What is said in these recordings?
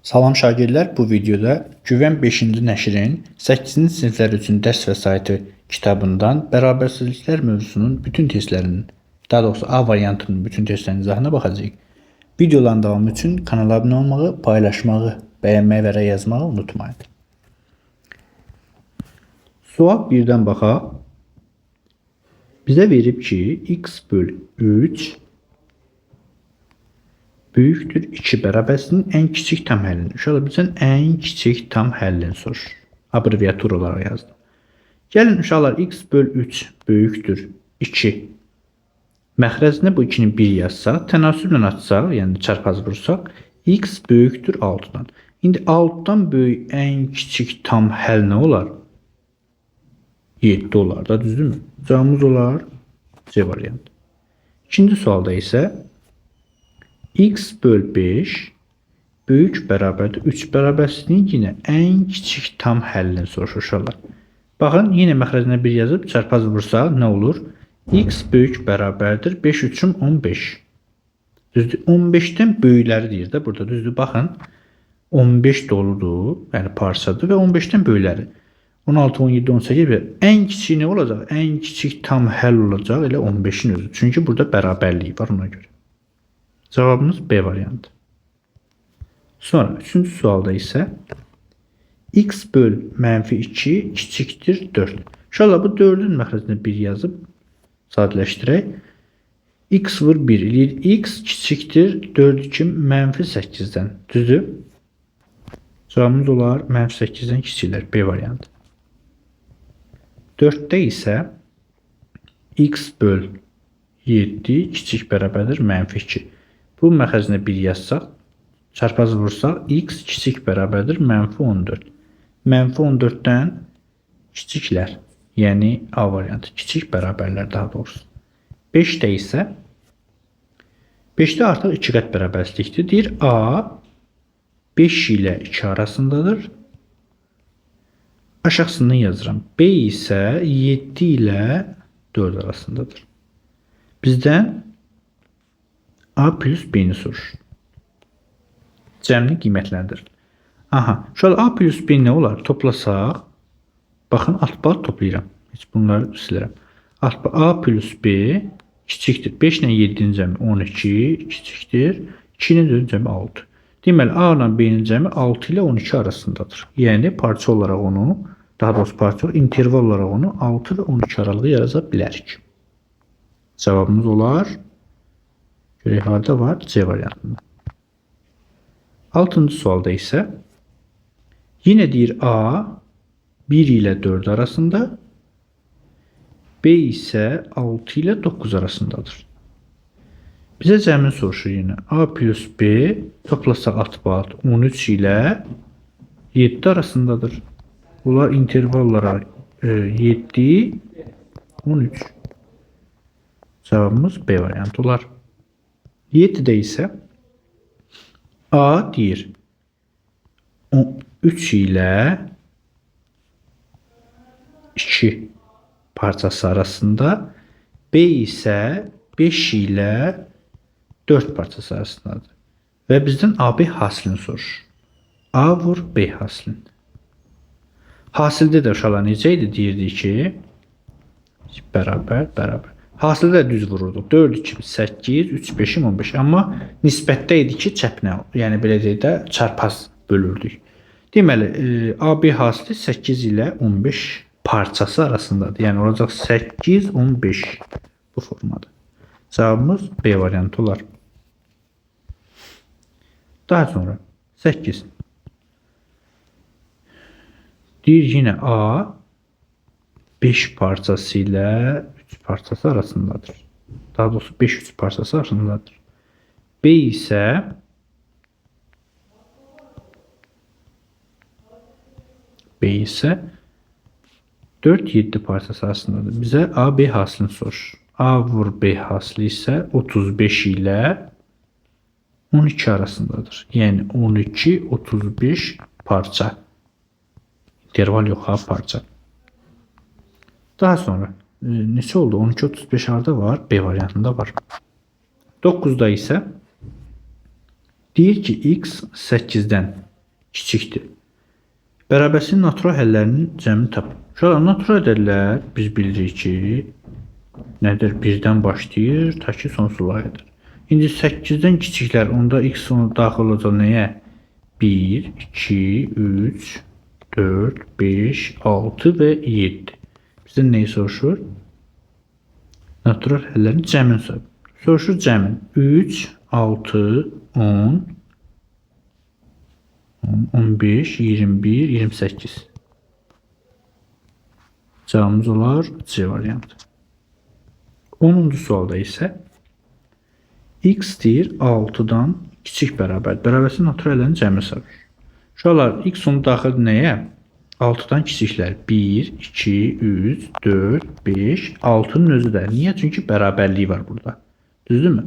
Salam şagirdlər, bu videoda Güvən 5-ci nəşrin 8-ci siniflər üçün dərs vəsaiti kitabından bərabərsizliklər mövzusunun bütün testlərinin, daha doğrusu A variantının bütün testlərinin izahına baxacağıq. Videoların davamı üçün kanala abunə olmağı, paylaşmağı, bəyənməyi və rəy yazmağı unutmayın. Sual 1-dən baxaq. Bizə verib ki, x bölü 3 büyüktür 2 bərabərinin ən kiçik tam həllini. Uşaqlar bizdən ən kiçik tam həllini soruşur. Abreviatur olaraq yazdım. Gəlin uşaqlar x bölü 3 böyükdür 2. Məxrəzinə bu 2-ni 1 yazsaq, tənasüblə açsaq, yəni çarpaz vursaq, x böyükdür 6-dan. İndi 6-dan böyük ən kiçik tam həll nə olar? 7 olar da, düzdürmü? Cavabımız olar C variantı. İkinci sualda isə x bölü 5 büyük bərabərdir 3 bərabərsizliyin yine ən kiçik tam həllini soruşur uşaqlar. Baxın, yine məxrəcinə 1 yazıb çarpaz vursaq nə olur? X böyük bərabərdir 5 3'üm 15. Düzdür? 15'dən böyükləri deyir də burada, düzdür? Baxın, 15 doludur, yəni parçadır və 15'dən böyükləri. 16, 17, 18 və ən kiçik nə olacaq? Ən kiçik tam həll olacaq elə 15'in özü. Çünki burada bərabərlik var ona görə. Cevabımız B variantı. Sonra 3-cü sualda isə x bölü mənfi 2 kiçikdir 4. İnşallah bu 4'ün məxrəcinə 1 yazıb sadələşdirək. X vur 1 eləyir. X kiçikdir 4 2 mənfi 8'dən. Düzdür? Cevabımız olar mənfi 8'dən kiçiklər. B variantı. 4'də isə x bölü 7 kiçik bərabərdir mənfi 2. Bu məxrəcinə 1 yazsaq, çarpaz vursaq, x kiçik bərabərdir mənfi 14. Mənfi 14'dən kiçiklər, yəni A variantı, kiçik bərabərlər daha doğrusu. 5'də isə 5'də artıq 2 qat bərabərsizlikdir. Deyir A 5 ilə 2 arasındadır. Aşağısından yazıram. B isə 7 ilə 4 arasındadır. Bizdən A plus B'ni soruşur. Cəmini qiymətləndir. Aha, şöyle A plus B nə olar? Toplasaq, baxın alt bal toplayıram. Heç bunları silərəm. A plus B kiçikdir. 5 ilə 7'nin cəmi 12 kiçikdir. 2 ilə 4'ün cəmi 6. Deməli A ilə B'nin cəmi 6 ilə 12 arasındadır. Yəni parça olaraq onu, daha doğrusu parça olaraq interval olaraq onu 6 və 12 aralığı yaraza bilərik. Cavabımız olar görək harda var? C variantında. 6-cı sualda isə yine deyir A 1 ilə 4 arasında, B isə 6 ilə 9 arasındadır. Bizə cəmini soruşur yine. A plus B toplasaq 6 13 ilə 7 arasındadır. Bunlar intervallara 7 13. Cevabımız B variantı olar. 7'də isə A deyir 3 ilə 2 parçası arasında, B isə 5 ilə 4 parçası arasındadır. Və bizdən AB hasilini soruşur. A vur B hasilini. Hasildə də uşaqlar necə idi? Deyirdi ki, bərabər. Hasildə də düz vururduq. 4 2 8 3 5 15. Amma nisbətdə idi ki, çəpnə, yəni belə deyək də çarpaz bölürdük. Deməli, AB hasili 8 ilə 15 parçası arasındadır. Yəni olacaq 8 15 bu formada. Cavabımız B variantı olar. Daha sonra 8. Deyir yine A 5 parçası ilə 3 parçası arasındadır. Daha doğrusu 5 3 parçası arasındadır. B isə 4 7 parçası arasındadır. Bizə A B hasilini soruşur. A vur B hasili isə 35 ilə 12 arasındadır. Yəni 12 35 parça. İnterval yox ha, parça. Daha sonra neçə oldu? 12 35 harda var? B variantında var. 9'da isə deyir ki, x 8'dən kiçikdir. Bərabərsizliyin natural həllərinin cəmini tapın. Uşaqlar, natural ədədlər biz bilirik ki, nədir? 1-dən başlayır, ta ki sonsuza qədər. İndi 8-dən kiçiklər, onda x onu daxil olacaq nəyə? 1, 2, 3, 4, 5, 6 və 7. Bizdən nəyi soruşur? Natural həllərin cəmini soruşur. Cəmin 3, 6, 10, 15, 21, 28. Cevabımız olar C variantı. 10-cu sualda isə x deyir 6-dan kiçik bərabər. Bərabərsizliyin natural həllərin cəmini soruşur. Uşaqlar, x onu daxil nəyə? 6-dan kiçiklər 1, 2, 3, 4, 5, 6-nın özü də. Niyə? Çünki bərabərliyi var burada. Düzdürmü?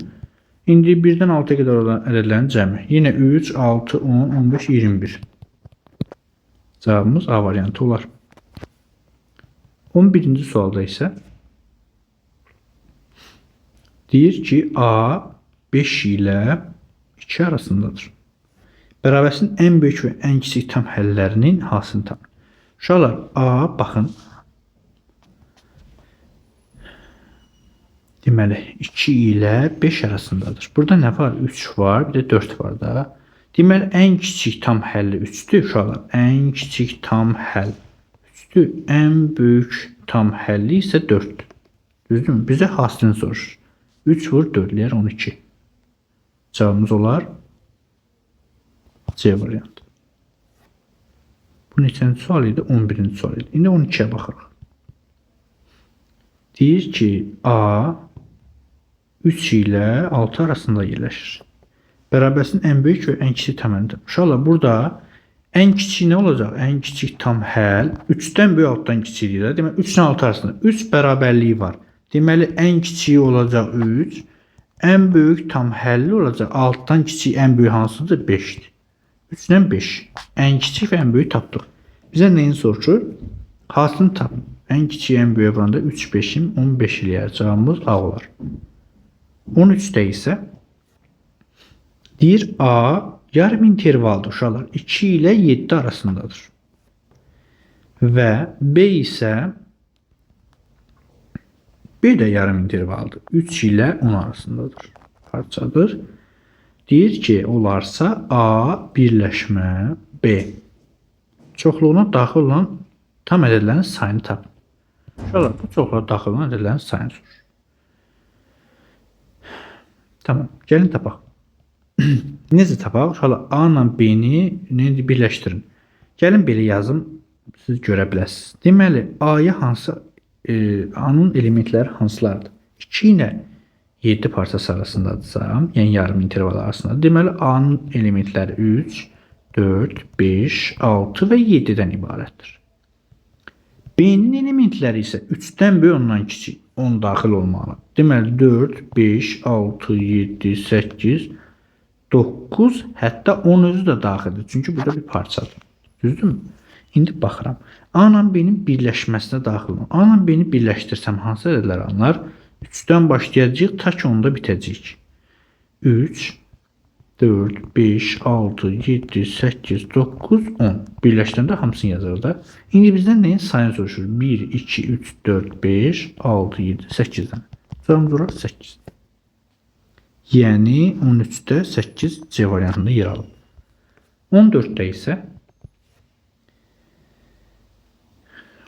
İndi 1-dən 6-ya qədər olan ədədlərin cəmi. Yenə 3, 6, 10, 15, 21. Cavabımız A variantı olar. 11-ci sualda isə deyir ki, A 5 ilə 2 arasındadır. Bərabərsizliyin ən böyük və ən kiçik tam həllərinin hansını tapın. Uşaqlar, A baxın. Deməli 2 ilə 5 arasındadır. Burada nə var? 3 var, bir də 4 var da. Deməli ən kiçik tam həlli 3-dür uşaqlar. Ən kiçik tam həll 3-dür. Ən böyük tam həlli isə 4-dür. Düzdürmü? Bizə hasilini soruşur. 3 vur 4 eləyər 12. Cavabımız olar C variantı. Bu neçənci sual idi? 11-ci sual idi. İndi 12-yə baxırıq. Deyir ki, A 3 ilə 6 arasında yerləşir. Bərabərsizliyin ən böyük və ən kiçik təməlidir. Uşaqlar, burada ən kiçik nə olacaq? Ən kiçik tam həll 3-dən böyük 6-dan kiçikdir. Deməli 3 ilə 6 arasında 3 bərabərliyi var. Deməli ən kiçiyi olacaq 3, ən böyük tam həlli olacaq 6-dan kiçik ən böyük hansıdır? 5-dir. 3-dən 5. Ən kiçik və ən böyük tapdıq. Bizə nəyin soruşur? Hasilini tapın. Ən kiçik ən böyük vuranda 3, 5'im 15 eləyər. Cavabımız A olar. 13'də isə deyir A yarım intervaldır uşaqlar. 2 ilə 7 arasındadır. Və B isə B də yarım intervaldır. 3 ilə 10 arasındadır. Parçadır. Deyir ki, olarsa A birləşmə B. Çoxluğuna daxil olan tam ədədlərin sayını tapın. Uşaqlar, bu çoxluğa daxil olan ədədlərin sayını soruşur. Tamam, gəlin tapaq. Necə tapaq? Uşaqlar, A ilə B-ni birləşdirin. Gəlin belə yazım, siz görə biləsiniz. Deməli, A-ya hansı, A-nın elementləri hansılardır? 2 ilə 7 parçası arasındadırsa, yəni yarım interval arasında. Deməli, A-nın elementləri 3, 4, 5, 6 və 7-dən ibarətdir. B-nin elementləri isə 3-dən böyük 10-dan kiçik, 10 daxil olmalı. Deməli, 4, 5, 6, 7, 8, 9, hətta 10 özü də daxildir. Çünki burada bir parçadır. Düzdürmü? İndi baxıram. A ilə B-nin birləşməsinə daxil olmalı. A ilə B-ni birləşdirsəm, hansı ədədlər alınır? 3-dən başlayacağıq, ta ki 10-da bitəcəyik. 3, 4, 5, 6, 7, 8, 9, 10. Birləşdirəndə hamısını yazırıq da. İndi bizdən nəyin sayını soruşur? 1, 2, 3, 4, 5, 6, 7, 8-dən. Cavabımız olar 8. Yəni 13-də 8 C variantında yer alıb. 14-də isə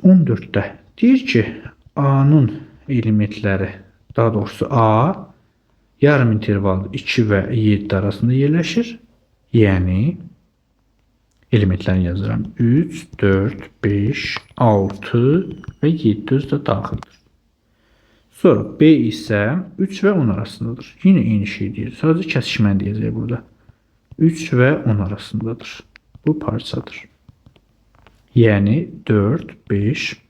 14-də deyir ki, A-nın elementləri, daha doğrusu A yarım intervalda 2 və 7 arasında yerləşir. Yəni elementlərini yazıram. 3, 4, 5, 6 və 7 özü də daxildir. Sonra B isə 3 və 10 arasındadır. Yine eyni şey deyir. Sadəcə kəsişməni deyəcək burada. 3 və 10 arasındadır. Bu parçadır. Yəni 4, 5,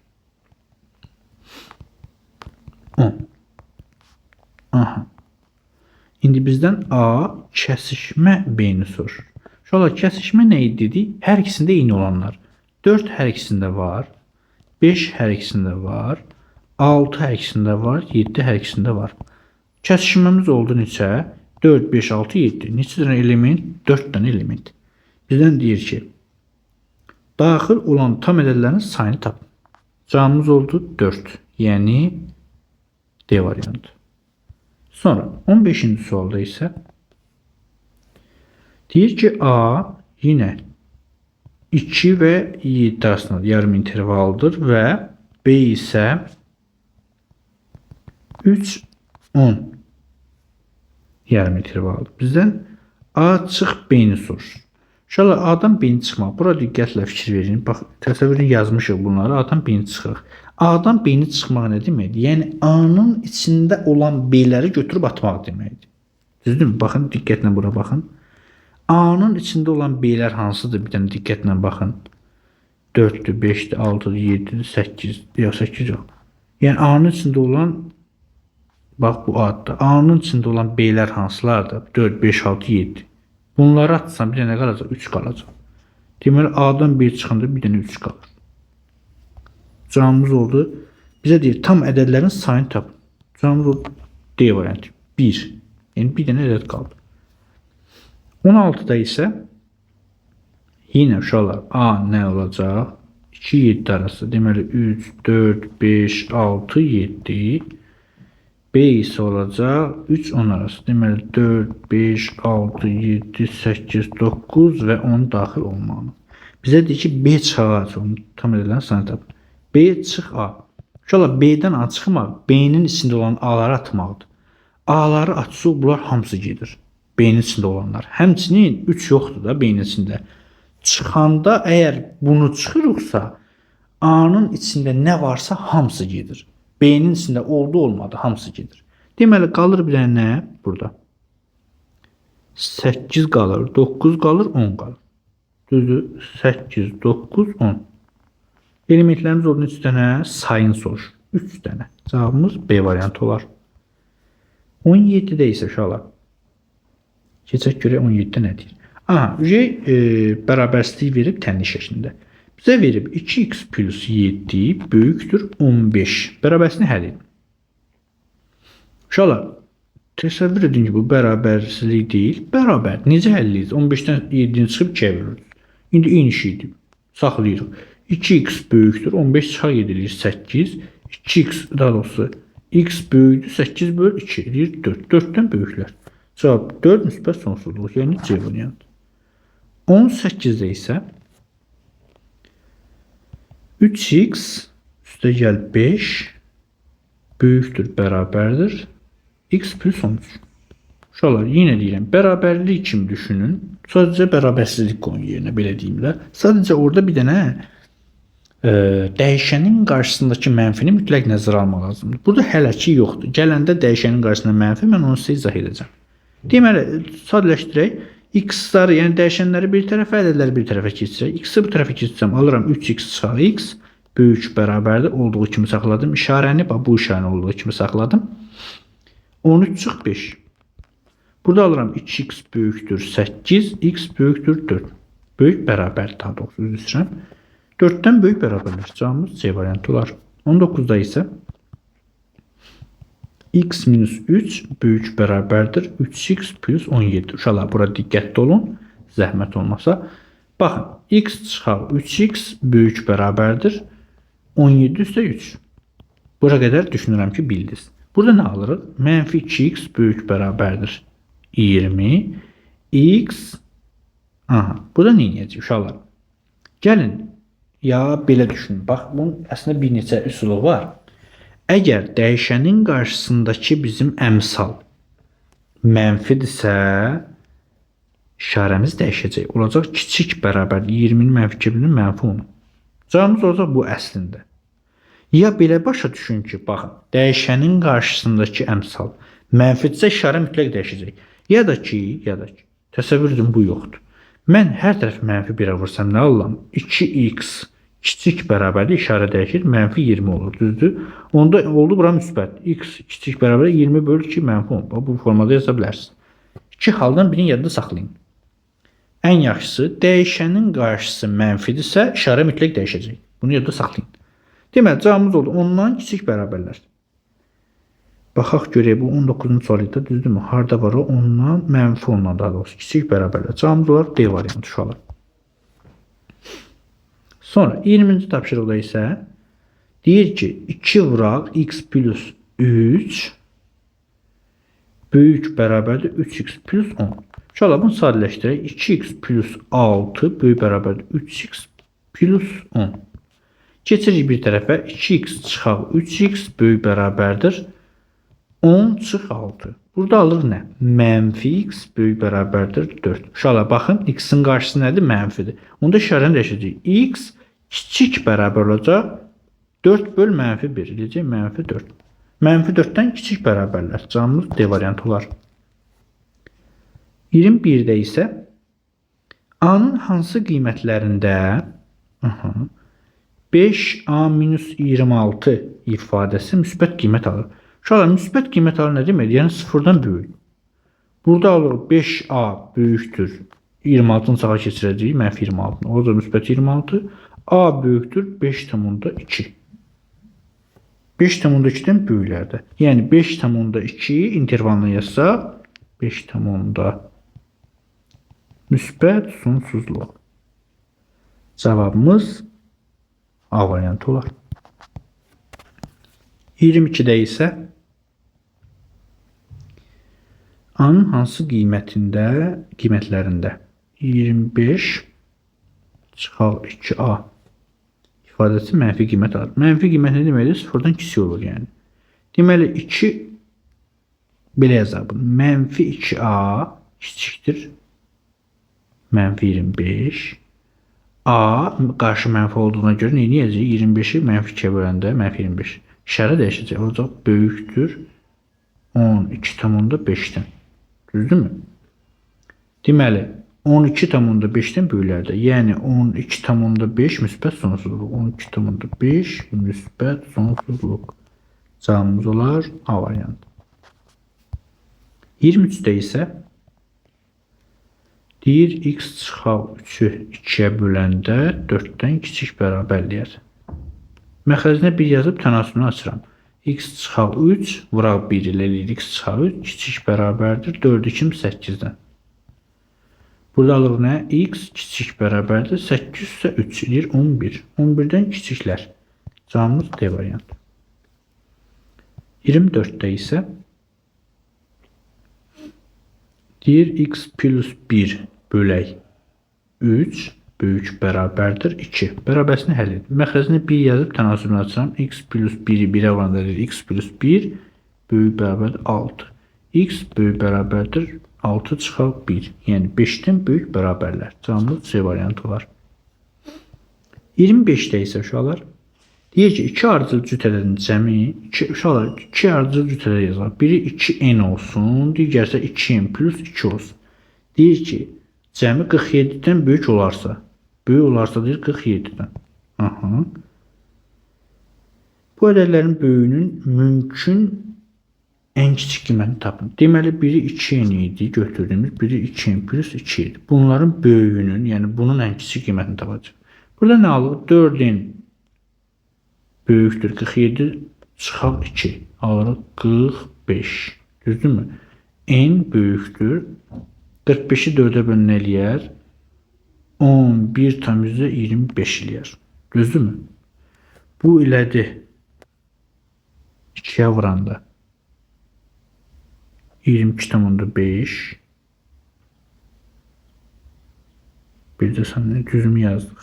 10. Aha. İndi bizdən A kəsişmə B-ni soruşur. Şöyle kəsişmə nə idi? Hər ikisində eyni olanlar. 4 hər ikisində var. 5 hər ikisində var. 6 hər ikisində var. 7 hər ikisində var. Kəsişməmiz oldu neçə? 4, 5, 6, 7. Neçə dənə element? 4 dənə element. Bizdən deyir ki, Daxil olan tam ədədlərin sayını tapın. Cavabımız oldu 4. Yəni D variantı. Sonra 15-ci sualda isə deyir ki, A yine 2 və 7 arasında yarım intervaldır və B isə 3, 10 yarım intervaldır. Bizdən A çıx B-ni soruşur. İnşallah A'dan B-ni çıxmaq. Burada diqqətlə fikir verin. Bax, təsəvvürün yazmışıq bunları. A'dan B-ni çıxırıq. A'dan B-ni çıxmaq nə deməkdir? Yəni A'nın içində olan B-ləri götürüb atmaq deməkdir. Düzdürmü? Baxın, diqqətlə bura baxın. A'nın içində olan B-lər hansıdır? Bir dənə diqqətlə baxın. 4'dür, 5'dir, 6'dır, 7'dir, 8, yox 8 yox. Yəni A'nın içində olan, bax bu A'dır. A'nın içində olan B'lər hansılardır? 4, 5, 6, 7. Bunları atsam bir dənə qalacaq, 3 qalacaq. Deməli A'dan 1 çıxanda bir dənə 3 qalır. Cavabımız oldu. Bizə deyir tam ədədlərin sayını tapın. Cavabımız oldu D variantı. 1. Yəni bir dənə ədəd qaldı. 16'da isə yine uşaqlar A nə olacaq? 2, 7 arası. Deməli 3, 4, 5, 6, 7. B isə olacaq 3, 10 arası. Deməli 4, 5, 6, 7, 8, 9 və 10 daxil olmalı. Bizə deyir ki, B çıxacaq. Tam edilən sayını tapın. B çıx A. Uşaqlar B'dən A çıxmaq, B'nin içində olan A'ları atmaqdır. A'ları atsıq, bunlar hamısı gedir. B'nin içində olanlar. Həmçinin 3 yoxdur da B'nin içində. Çıxanda əgər bunu çıxırıqsa, A'nın içində nə varsa hamısı gedir. B'nin içində oldu olmadı hamısı gedir. Deməli qalır bir dənə nə? Burada. 8 qalır, 9 qalır, 10 qalır. Düzdür? 8, 9, 10. Elementlərimiz oldu 3 dənə sayın soruşur. 3 dənə. Cavabımız B variantı olar. 17'də isə uşaqlar. Keçək görək 17'də nə deyir? Aha, bərabərsizlik verib tənlik şəklində. Bizə verib 2x plus 7 böyükdür 15. Bərabərsizliyi həll edin. Uşaqlar, təsəvvür edin ki, bu bərabərsizlik deyil. Bərabər. Necə həll edirik? 15-dən 7-ni çıxıb 2-yə veririk. İndi eyni şeydir. Saxlayırıq. 2x böyükdür 15 çıxaq edilir 8. 2x daha doğrusu x böyükdür 8 böl 2 edir 4. 4'dən böyüklər. Cavab 4 müsbət sonsuzluq. Yəni C variantı. 18'də isə 3x üstə gəl 5 böyükdür, bərabərdir x plus 13. Uşaqlar, yenə deyirəm, bərabərlik kimi düşünün. Sadəcə bərabərsizlik qoyun yerinə, belə deyim də. Sadəcə orada bir dənə dəyişənin qarşısındakı mənfini mütləq nəzərə almaq lazımdır. Burada hələ ki yoxdur. Gələndə dəyişənin qarşısında mənfi, mən onu sizə izah edəcəm. Deməli, sadələşdirək. X-ları, yəni dəyişənləri bir tərəfə, ədədləri bir tərəfə keçirək. X-i bu tərəfə keçirsəm, alıram 3x çıxaq x böyük bərabərdir olduğu kimi saxladım. İşarəni, bu işarəni olduğu kimi saxladım. 13 çıx 5. Burada alıram 2x böyükdür 8, x böyükdür 4. Böyük bərabər, daha doğrusu üzr istəyirəm. 4'dən böyük bərabərlər. Cavabımız C variantı olar. 19'da isə x minus 3 böyük bərabərdir 3x plus 17. Uşaqlar, bura diqqətli olun, zəhmət olmasa. Baxın, x çıxaq 3x böyük bərabərdir 17 üstə 3. Bura qədər düşünürəm ki, bildiniz. Burada nə alırıq? Mənfi 2x böyük bərabərdir 20. X burada nə edəcək uşaqlar? Gəlin, ya belə düşünün. Bax, bunun əslində bir neçə üsulu var. Əgər dəyişənin qarşısındakı bizim əmsal mənfidirsə, işarəmiz dəyişəcək. Olacaq kiçik bərabər 20-nin mənfi 2-nin mənfi 10. Cavabımız olacaq bu əslində. Ya belə başa düşün ki, baxın, dəyişənin qarşısındakı əmsal mənfidirsə, işarə mütləq dəyişəcək. Ya da ki, təsəvvür edin, bu yoxdur. Mən hər tərəf mənfi 1'ə vursam nə alıram? 2x kiçik bərabərlik işarə dəyişir, mənfi 20 olur, düzdür? Onda oldu bura müsbət. X kiçik bərabər 20 böl 2 mənfi 10. Bu formada yaza bilərsiniz. İki haldan birini yadda saxlayın. Ən yaxşısı, dəyişənin qarşısı mənfidirsə, işarə mütləq dəyişəcək. Bunu yadda saxlayın. Deməli, cavabımız oldu. Ondan kiçik bərabərlər. Baxaq görək, bu 19-cu sualda düzdürmü? Harda var o? Ondan mənfi 10'dan daha doğrusu kiçik bərabərlər. Cavabımız olar D variantı uşaqlar. Sonra 20-ci tapşırıqda isə deyir ki 2 vuraq x plus 3 böyük bərabərdir 3x plus 10. Uşaqlar bunu sadələşdirək. 2x plus 6 böyük bərabərdir 3x plus 10. Keçirik bir tərəfə. 2x çıxaq 3x böyük bərabərdir 10 çıx 6. Burada alır nə? Mənfi x böyük bərabərdir 4. Uşaqlar baxın, x-in qarşısı nədir? Mənfidir. Onda işarəni dəyişəcəyik. X kiçik bərabər olacaq 4 böl mənfi 1. Eləcək mənfi 4. Mənfi 4-dən kiçik bərabərlər. Cavabımız D variantı olar. 21-də isə A-nın hansı qiymətlərində 5A minus 26 ifadəsi müsbət qiymət alır. Uşaqlar, müsbət qiymət alır nə demək? Yəni sıfırdan böyük. Burada alır 5A böyükdür 26-nı sağa keçirəcəyik, mənfi 26-nı. Orada müsbət 26. A böyükdür 5,2. 5,2-dən böyüklərdə. Yəni 5,2 intervalını yazsaq 5,2 müsbət sonsuzluq. Cavabımız A variantı olar. 22-də isə A-nın hansı qiymətlərində 25 çıxaq 2A ifadəsi mənfi qiymət alır. Mənfi qiymət nə deməkdir? Sıfırdan kiçik olur yəni. Deməli 2 belə yazaq bunu. Mənfi 2A kiçikdir mənfi 25. A qarşı mənfi olduğuna görə nə edəcək? 25-i mənfi 2-yə böləndə mənfi 25. İşarə dəyişəcək. Olacaq böyükdür 12,5-dən. Düzdürmü? Deməli 12,5-dən böyüklərdə. Yəni 12,5 müsbət sonsuzluq. 12,5 müsbət sonsuzluq. Cavabımız olar A variantı. 23-də isə deyir x çıxaq 3-ü 2-yə böləndə 4-dən kiçik bərabərləyər. Məxrəcinə 1 yazıb tənasübünü açıram. X çıxaq 3 vuraq 1 ilə eləyir. X çıxaq 3 kiçik bərabərdir 4 2 8-dən. Burada alır nə? X kiçik bərabərdir 8 isə 3 eləyir 11. 11-dən kiçiklər. Cavabımız D variantı. 24-də isə deyir x plus 1 bölək 3 böyük bərabərdir 2. Bərabəsini həll edir. Məxrəcinə 1 yazıb tənasübünü açıram. X plus 1-i 1-ə vuranda x plus 1 böyük bərabərdir 6. X böyük bərabərdir 6 çıxaq 1. Yəni 5-dən böyük bərabərlər. Cavabımız C variantı olar. 25-də isə uşaqlar deyir ki 2 ardıcıl cütələrin cəmi uşaqlar 2 ardıcıl cütələr yazaq. Biri 2n olsun, digəri isə 2n plus 2 olsun. Deyir ki cəmi 47-dən böyük olarsa deyir 47-dən. Bu ədədlərin böyüyünün mümkün ən kiçik qiymətini tapın. Deməli biri 2n idi götürdüyümüz, biri 2n plus 2 idi. Bunların böyüyünün, yəni bunun ən kiçik qiymətini tapacaq. Burada nə alır? 4n böyükdür 47 çıxaq 2. Alırıq 45. Düzdürmü? N böyükdür 45-i 4-ə bölünə eləyər 11,25 eləyər. Düzdürmü? Bu ilədir 2-yə vuranda 22,5 bir də sənə düzümü yazdıq.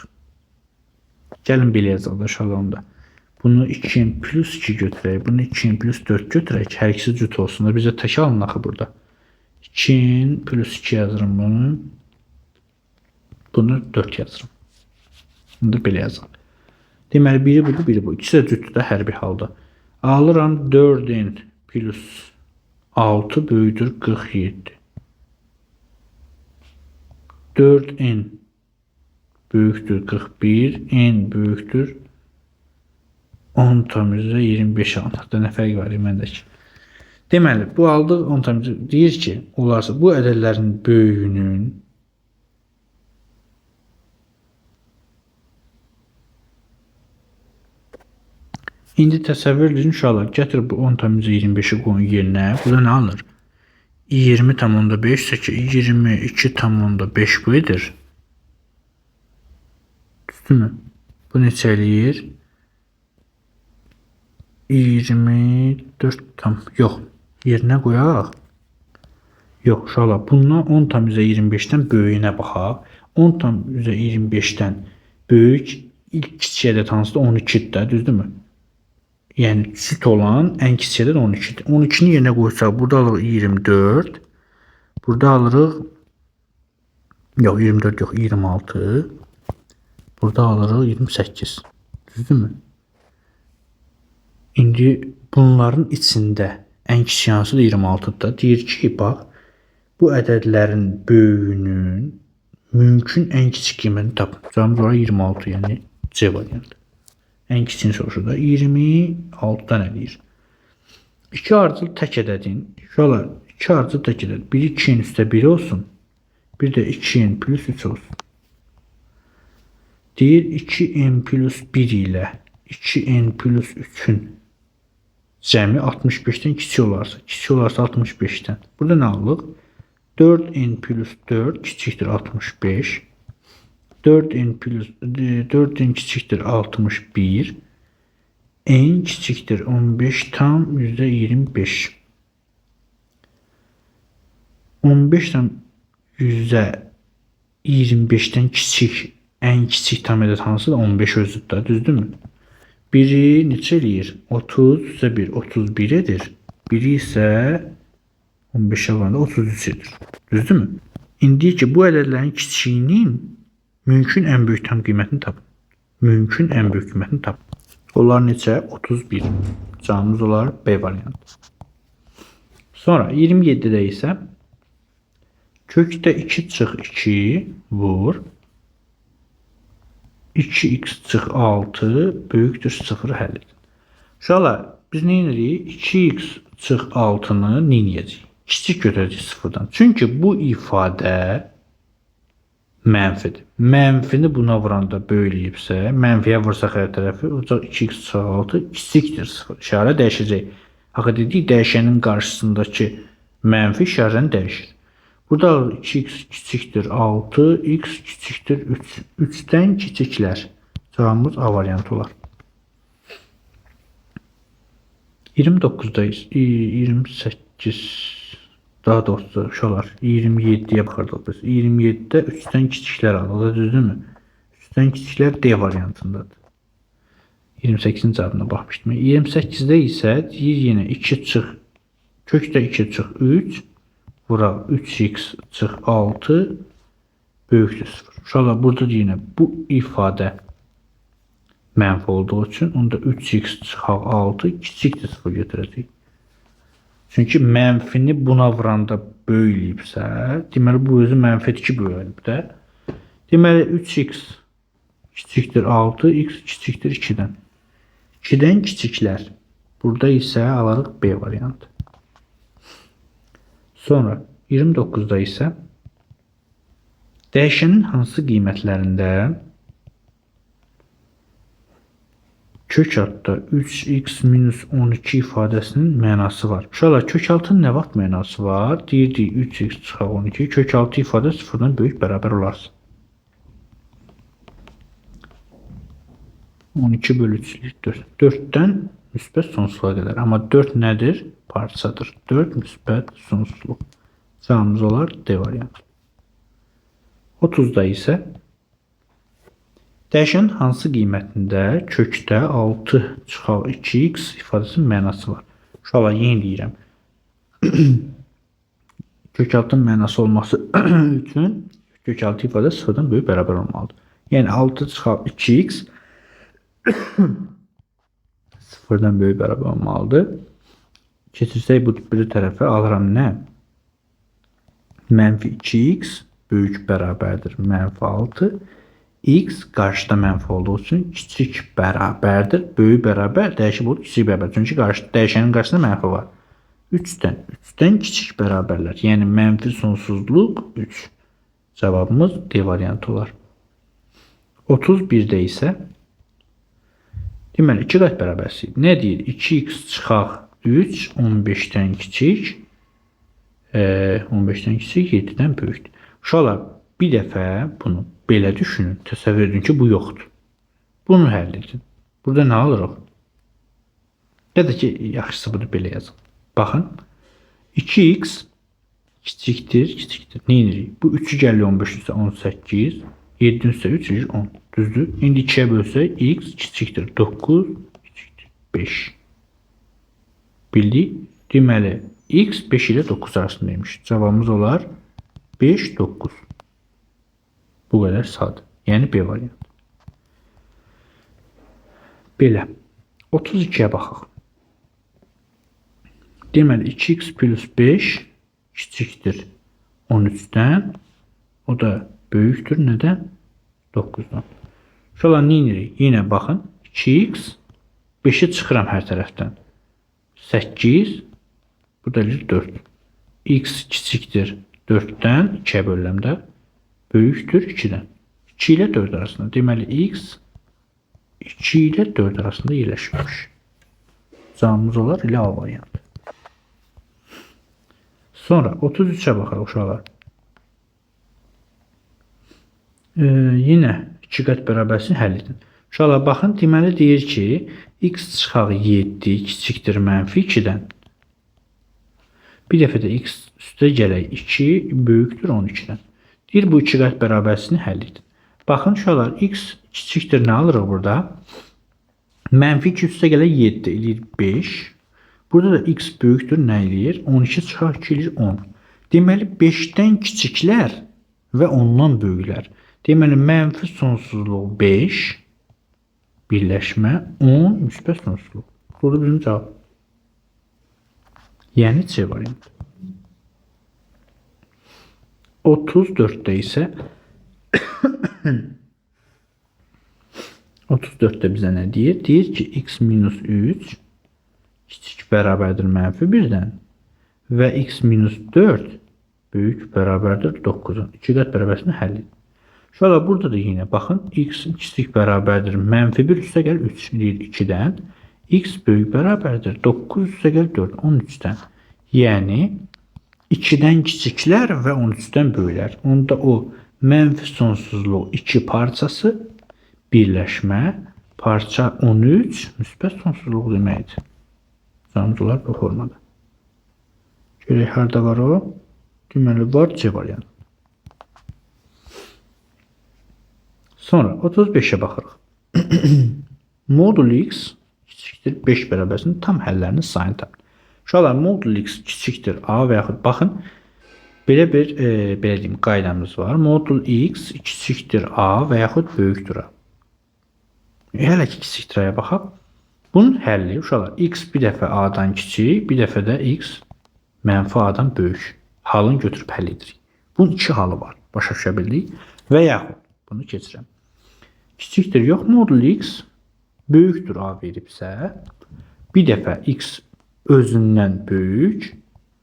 Gəlin belə yazaq da şalonda. Bunu 2n plus 2 götürək. Bunu 2n plus 4 götürək. Hər ikisi cüt olsun da. Bizə tək alın axı burada. 2n plus 2 yazırım bunu. Bunu 4 yazırım. Bunu da belə yazaq. Deməli biri budur, biri bu. İkisi də cütdür də hər bir halda. Alıram 4n plus 6 böyüdür 47. 4n böyükdür 41. N böyükdür 10,25 alınır. Nə fərq var məndəki? Deməli, bu aldıq 10,25 deyir ki, olarsa bu ədədlərin böyüyünün indi təsəvvür edin uşaqlar, gətir bu 10,25-i qoyun yerinə. Burada nə alır? 20,5 isə ki, 22,5 bu edir. Düzdürmü? Bu neçə eləyir? 24 tam. Yox. Yerinə qoyaq. Yox, uşaqlar. Bundan 10 tam üzə 25-dən böyüyünə baxaq. 10 tam üzə 25-dən böyük ilk kiçik ədəd hansıdır? 12-dir də, düzdürmü? Yəni cüt olan ən kiçik ədəd 12-dir. 12-ni yerinə qoysaq, burada alırıq 24. Burada alırıq yox, 24 yox, 26. Burada alırıq 28. Düzdürmü? İndi bunların içində ən kiçik hansıdır? 26-dır. Deyir ki, bax, bu ədədlərin böyüyünün mümkün ən kiçik qiymətini tapın. Cavabımız olaraq 26, yəni C variantı. Ən kiçiyini soruşur da 26-dan eləyir. 2 ardıcıl tək ədədin, uşaqlar, 2 ardıcıl tək ədəd, biri 2-nin üstə 1 olsun, bir də 2n plus 3 olsun. Deyir 2n plus 1 ilə 2n plus 3-ün cəmi 65-dən kiçik olarsa 65-dən. Burada nə alırıq? 4n plus 4 kiçikdir 65. 4n kiçikdir 61. N kiçikdir 15 tam %25. 15 tam %25-dən kiçik, ən kiçik tam ədəd hansıdır? 15 özüdür, düzdürmü? Biri neçə eləyir? 30 üzə 1, 31 edir. Biri isə 15-ə vuranda 33 edir. Düzdürmü? İndi ki, bu ədədlərin kiçiyinin mümkün ən böyük tam qiymətini tapın. Mümkün ən böyük qiymətini tapın. Onlar neçə? 31. Cavabımız olar B variantı. Sonra 27-də isə kökdə 2 çıx 2 vur 2x çıx 6 böyükdür 0 həll edin. Uşaqlar, biz nə edirik? 2x çıx 6-nı nə edəcəyik? Kiçik götürəcəyik 0-dan. Çünki bu ifadə mənfidir. Mənfini buna vuranda böyüləyibsə, mənfiyə vursaq hər tərəfi, olacaq 2x çıx 6 kiçikdir 0. İşarə dəyişəcək. Axı dedik, dəyişənin qarşısındakı mənfi işarəni dəyişir. Burada 2x kiçikdir 6, x kiçikdir 3. 3-dən kiçiklər. Cavabımız A variantı olar. 29'dayız. 28 daha doğrusu uşaqlar 27'ye baxırdıq biz. 27'də 3-dən kiçiklər alırıq, düzdürmü? 3-dən kiçiklər D variantındadır. 28-in cavabına baxmışdım. 28-də isə deyir yenə 2 çıx kökdə 2 çıx 3 vuraq 3x çıx 6 böyükdür 0. Uşaqlar burada yenə bu ifadə mənfi olduğu üçün onda 3x çıxaq 6 kiçikdir 0 götürəcək. Çünki mənfini buna vuranda böyüləyibsə, deməli bu özü mənfi 2 böyülüb də. Deməli 3x kiçikdir 6, x kiçikdir 2-dən. 2-dən kiçiklər. Burada isə alarıq B variantı. Sonra 29'da isə dəyişənin hansı qiymətlərində kök altda 3x minus 12 ifadəsinin mənası var. Uşaqlar, kök altının nə vaxt mənası var? Deyirdik 3x çıxaq 12. Kök altı ifadə 0-dan böyük bərabər olarsa. 12 bölü 3 4. 4'dən müsbət sonsuzluğa qədər. Amma 4 nədir? Parçadır. 4 müsbət sonsuzluq. Cavabımız olar D variantı. 30'da isə dəyişənin hansı qiymətində kökdə 6 çıxaq 2x ifadəsinin mənası var. Uşaqlar, yeni deyirəm. Kök altının mənası olması üçün kök altı ifadə 0-dan böyük bərabər olmalıdır. Yəni 6 çıxaq 2x 0-dan böyük bərabər olmalıdır. Keçirsək bu bir tərəfə alıram nə? Mənfi 2x böyük bərabərdir. Mənfi 6. X qarşıda mənfi olduğu üçün kiçik bərabərdir. Böyük bərabər dəyişib olur kiçik bərabər. Çünki dəyişənin qarşısında mənfi var. 3'dən kiçik bərabərlər. Yəni mənfi sonsuzluq 3. Cavabımız D variantı olar. 31'də isə deməli 2 qat bərabərliyi. Nə deyir? 2x çıxaq 3 15-dən kiçik 15-dən kiçik 7-dən böyükdür. Uşaqlar, bir dəfə bunu belə düşünün. Təsəvvür edin ki, bu yoxdur. Bunu həll edin. Burada nə alırıq? Ya da ki, yaxşısı budur belə yazın. Baxın. 2x kiçikdir. Ne edirik? Bu 3'ü gəlir 15 üstə 18. 7 üstə 3 10. Düzdür? İndi 2'yə bölsək x kiçikdir 9 kiçikdir 5. Bildik. Deməli x 5 ilə 9 arasındaymış. Cavabımız olar 5 9. Bu qədər sadə. Yəni B variantı. Belə. 32'yə baxaq. Deməli 2x plus 5 kiçikdir 13'dən. O da böyükdür nədən? 9'dan. Şöyle nə edirik? Yine baxın. 2x 5'i çıxıram hər tərəfdən. 8 bu da 4. X kiçikdir 4'dən 2'ye bölüləmdə böyükdür 2'dən. 2 ilə 4 arasında. Deməli x 2 ilə 4 arasında yerləşmiş. Cavabımız olar ilə A variantı. Sonra 33'e baxarıq uşaqlar. Yine 2 qat bərabərsini həll edin. Uşaqlar baxın, deməli deyir ki, x çıxaq 7 kiçikdir mənfi 2'dən. Bir dəfə də x üstə gələk 2 böyükdür 12'dən. Deyir bu 2 qat bərabərsini həll edin. Baxın uşaqlar, x kiçikdir nə alırıq burada? Mənfi 2 üstə gələk 7 eləyir 5. Burada da x böyükdür nə eləyir? 12 çıxaq 2 eləyir 10. Deməli 5'dən kiçiklər və ondan böyüklər. Deməli mənfi sonsuzluq 5 birləşmə 10 müsbət sonsuzluq. Bu da bizim cavab. Yəni C variantı. 34'də isə 34'də bizə nə deyir? Deyir ki x minus 3 kiçik bərabərdir mənfi 1'dən və x minus 4 böyük bərabərdir 9'un. 2 qat bərabərsini həll edin. Şöyle burada da yine baxın. X kiçik bərabərdir mənfi 1 üstə gəl 3 deyir 2'dən. X böyük bərabərdir 9 üstə gəl 4 13'dən. Yəni 2'dən kiçiklər və 13'dən böyüklər. Onda o mənfi sonsuzluq 2 parçası birləşmə parça 13 müsbət sonsuzluq deməkdir. Cavabımız olar bu formada. Görək harda var o? Deməli var C variantı. Sonra 35'e baxırıq. Modul x kiçikdir 5 bərabərsinin tam həllərinin sayını tapın. Uşaqlar modul x kiçikdir a və yaxud baxın belə bir belə deyim qaydamız var. Modul x kiçikdir a və yaxud böyükdür a. Hələ ki kiçikdir a-ya baxaq. Bunun həlli uşaqlar x bir dəfə a-dan kiçik, bir dəfə də x mənfi a-dan böyük. Halını götürüb həll edirik. Bunun iki halı var. Başa düşə bildik. Və yaxud bunu keçirəm. Kiçikdir yox modul x böyükdür a veribsə, bir dəfə x özündən böyük,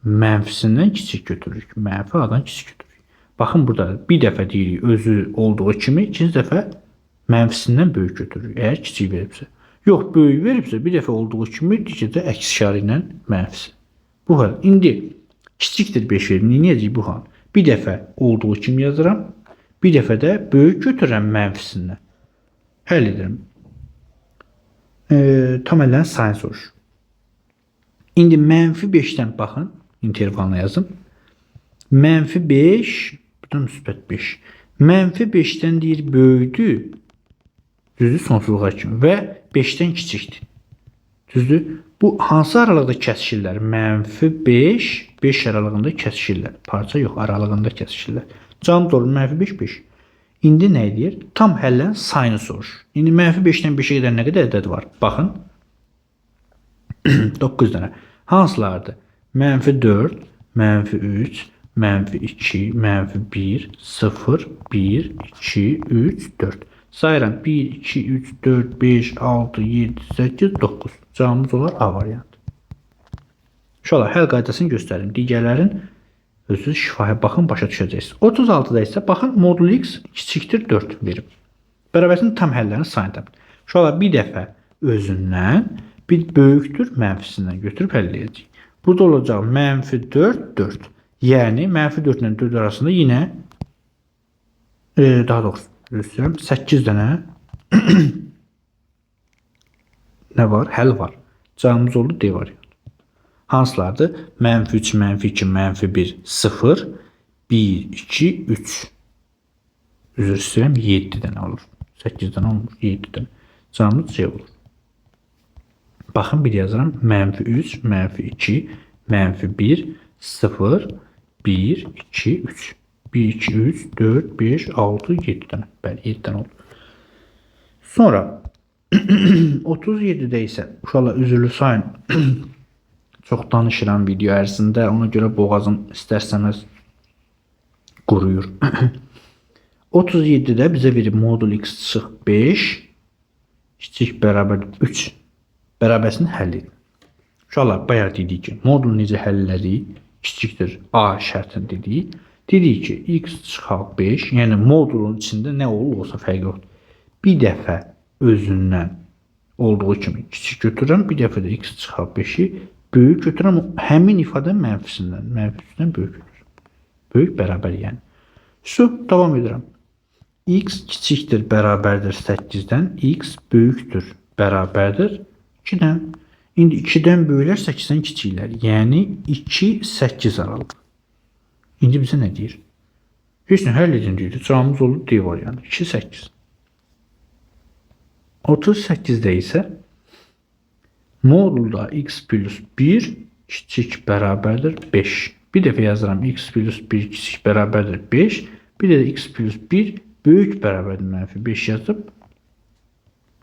mənfisindən kiçik götürürük. Mənfi a-dan kiçik götürürük. Baxın burada bir dəfə deyirik özü olduğu kimi, ikinci dəfə mənfisindən böyük götürürük. Əgər kiçik veribsə. Yox böyük veribsə, bir dəfə olduğu kimi digərdə əks işarə ilə mənfisi. Bu hal. İndi kiçikdir 5 verim. Necə bu hal? Bir dəfə olduğu kimi yazıram. Bir dəfə də böyük götürürəm mənfisindən. Həll edirəm. Tam əllərin sayını soruşur. İndi mənfi 5'dən baxın. İntervalına yazım. Mənfi 5. Burada müsbət 5. Mənfi 5'dən deyir böyükdür. Düzdür sonsuzluğa kimi. Və 5'dən kiçikdir. Düzdür. Bu hansı aralıqda kəsişirlər? Mənfi 5. 5 aralığında kəsişirlər. Parça yox aralığında kəsişirlər. Cavab doğru mənfi 5 5. İndi nə edir? Tam həllərin sayını soruşur. İndi mənfi 5'dən 5'ə qədər nə qədər ədəd var? Baxın. 9 dənə. Hansılardır? Mənfi 4, mənfi 3, mənfi 2, mənfi 1, 0, 1, 2, 3, 4. Sayıram 1, 2, 3, 4, 5, 6, 7, 8, 9. Cavabımız olar A variantı. İnşallah həll qaydasını göstərim. Digərlərin özünüz şifaya baxın, başa düşəcəksiniz. 36'da isə baxın modul x kiçikdir 4 verib. Bərabərsinin tam həllərini sayını tapın. İnşallah bir dəfə özündən bir böyükdür mənfisindən götürüb həll edəcəyik. Burada olacaq mənfi 4 4. Yəni mənfi 4 ilə 4 arasında yine daha doğrusu göstərirəm 8 dənə nə var? Həll var. Cavabımız oldu D variantı. Hansılardır? -3, -2, -1, 0, 1, 2, 3. Üzr istəyirəm, 7 dənə olur. 8-dən olmur, 7 dənə. Cavabımız C olur. Baxın, bir yazıram. -3, -2, -1, 0, 1, 2, 3. 1, 2, 3, 4, 5, 6, 7 dənə. Bəli, 7 dənə oldu. Sonra 37-də isə uşaqlar üzrlü sayın. Çox danışıram video ərzində. Ona görə boğazım istərsəniz quruyur. 37-də bizə verib modul x çıxıq 5 kiçik bərabər 3 bərabərsini həll edin. Uşaqlar, bayaq dedik ki, modulu necə həll edirik? Kiçikdir A şərtini dedik. Dedik ki, x çıxaq 5, yəni modulun içində nə olursa fərq yoxdur. Bir dəfə özündən olduğu kimi kiçik götürürəm, bir dəfə də x çıxaq 5-i böyük götürürəm, həmin ifadə mənfisindən böyük götürürəm. Böyük bərabər yəni. Davam edirəm. X kiçikdir bərabərdir 8-dən, x böyükdür bərabərdir 2-dən. İndi 2-dən böyüklər 8-dən kiçiklər. Yəni 2, 8 aralıq. İndi bizə nə deyir? Heç nə həll edin deyir. Cavabımız olur D variantı. 2, 8. 38-də isə modulda x plus 1 kiçik bərabərdir 5. Bir dəfə yazıram, x plus 1 kiçik bərabərdir 5. Bir də x plus 1 böyük bərabərdir -5 yazıb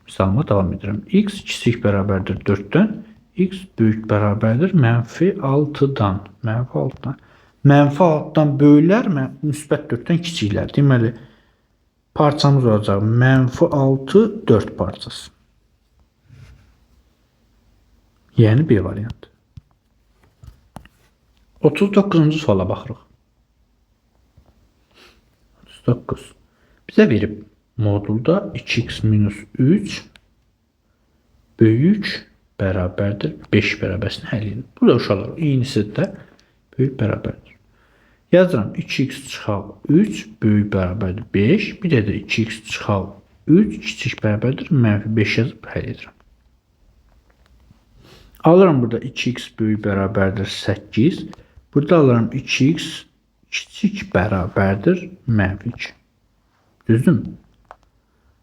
misalıma davam edirəm. X kiçik bərabərdir 4-dən, x böyük bərabərdir -6-dan. -6-dan. -6-dan böyüklər müsbət 4-dən kiçiklər. Deməli, parçamız olacaq -6, 4 parçası. Yəni B variantı. 39-cu suala baxırıq. 39. Bizə verib modulda 2x minus 3 böyük bərabərdir 5 bərabərsini həll edin. Burada uşaqlar eynisi də böyük bərabərdir. Yazıram 2x çıxaq 3 böyük bərabərdir 5. Bir də 2x çıxaq 3 kiçik bərabərdir -5 yazıb həll edirəm. Alıram burada 2x böyük bərabərdir 8. Burada alıram 2x kiçik bərabərdir -2. Düzdürmü?